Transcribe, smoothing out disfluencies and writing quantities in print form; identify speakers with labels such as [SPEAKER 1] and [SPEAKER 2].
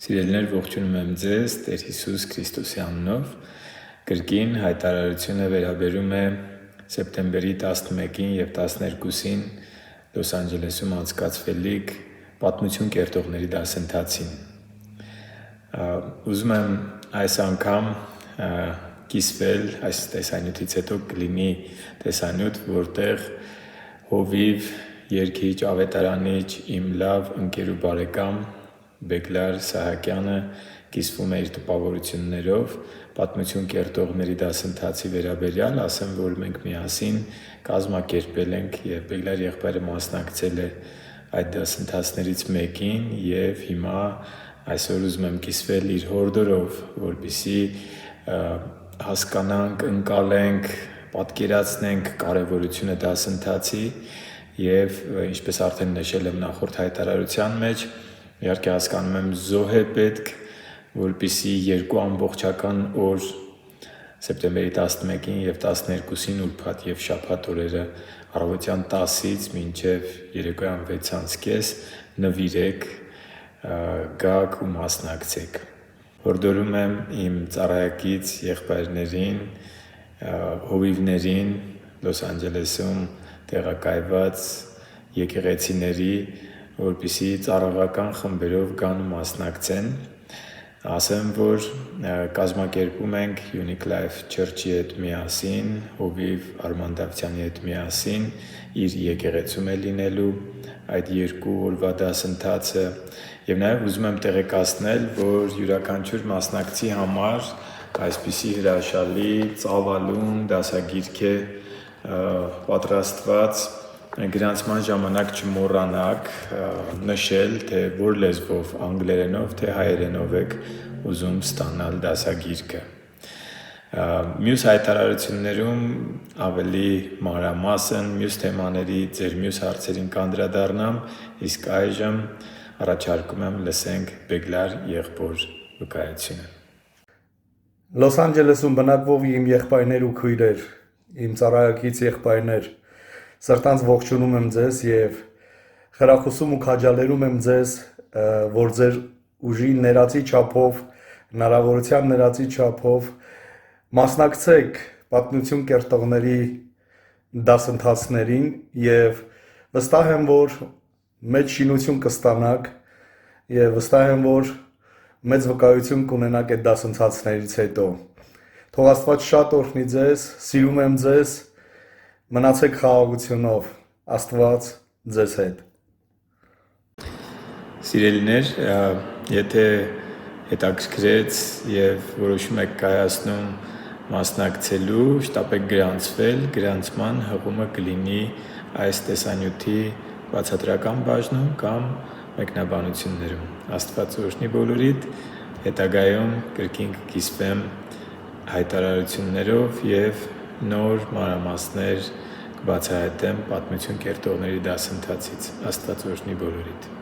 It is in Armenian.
[SPEAKER 1] Սիրելիներ, ողջունում եմ ձեզ Տեր Հիսուս Քրիստոսի անունով։ Կրկին հայտարարությունը վերաբերում է սեպտեմբերի 11-ին և 12-ին Լոս Անջելեսում անցկացվելիք պատմություն կերտողների դասընթացին։ Ուզում եմ այս անգամ կիսվել այս տեսանյութից հետո կլինի տեսանյութ, որտեղ հովիվ, երգիչ, ավետարանիչ, իմ լավ ընկեր ու բարեկամ Բեգլար Սահակյանը կիսվում է իր տպավորություններով պատմություն կերտողների դասընթացի վերաբերյալ, ասեմ, որ մենք միասին կազմակերպել ենք և Բեգլար եղբայրը մասնակցել է այդ դասընթացներից մեկին և հիմա այսօր ուզում եմ կիսվել իր հորդորով, որպեսզի հասկանանք, ընկալենք, պատկերացնենք կարևորությունը դասընթացի և ինչպես արդեն նշել եմ նախորդ հայտարարության մեջ, իհարկե հասկանում եմ զոհ է պետք, որպեսզի երկու ամբողջական օր սեպտեմբերի 11-ին և 12-ին ուրբաթ և շաբաթ օրերը առավոտյան 10-ից մինչև երեկոյան 6:30 նվիրեք, գաք ու մասնակցեք։ Հորդորում եմ իմ ծառայակից եղբայրներին, հովիվներին, Լոս Անջելեսում տեղակայված եկեղեցիների, որպեսզի ծառայական խմբերով գան ու մասնակցեն։ Ասեմ, որ կազմակերպում ենք Unique Life Church-ի հետ միասին, հովիվ Արման Դավթյանի հետ միասին, իր եկեղեցում է լինելու այդ երկու օրվա դասընթացը և նաև ուզում եմ տեղեկացնել, որ յուրաքանչյուր մասնակցի համար այսպիսի հրաշալի ծավալուն դասագիրք է պատրաստված, գրանցման ժամանակ չմոռանաք նշել, թե որ լեզվով, անգլերենով, թե հայերենով եք ուզում ստանալ դասագիրքը։ Մյուս հայտարարություններում ավելի մանրամասն մյուս թեմաների, ձեր մյուս հարցերին կանդրադառնամ, իսկ այժմ առաջարկում եմ լսենք Բեգլար եղբոր վկայությունը։
[SPEAKER 2] Լոս Անջելեսում բնակվող իմ եղբայրներ ու քույրեր, իմ ծառայակից եղբայրներ, սրտանց ողջունում եմ ձեզ և խրախուսում ու քաջալերում եմ ձեզ, որ ձեր ուժի ներածի չափով, հնարավորության ներածի չափով մասնակցեք պատմություն կերտողների դասընթացներին և վստահ եմ, որ մեծ շինություն կստանաք և վստահ եմ, որ մեծ վկայություն կունենաք այդ դասընթացներից հետո։ Թող Աստված շատ օրհնի ձեզ, սիրում եմ ձեզ, մնացեք խաղաղությունով, Աստված ձեզ հետ։
[SPEAKER 1] Սիրելիներ, եթե հետաքրքրեց և որոշում եք կայացնում մասնակցելու, շտապեք գրանցվել, գրանցման հղումը կլինի այս տեսանյութի բացատրական բաժնում կամ մեկնաբանություններում։ Աստված օրհնի բոլորիդ, հետագայում կրկին կկիսվեմ հայտարարություններով և նոր մանրամասներ կբացահայտեմ պատմություն կերտողների դասընթացից։ Աստված օրհնի բոլորիդ։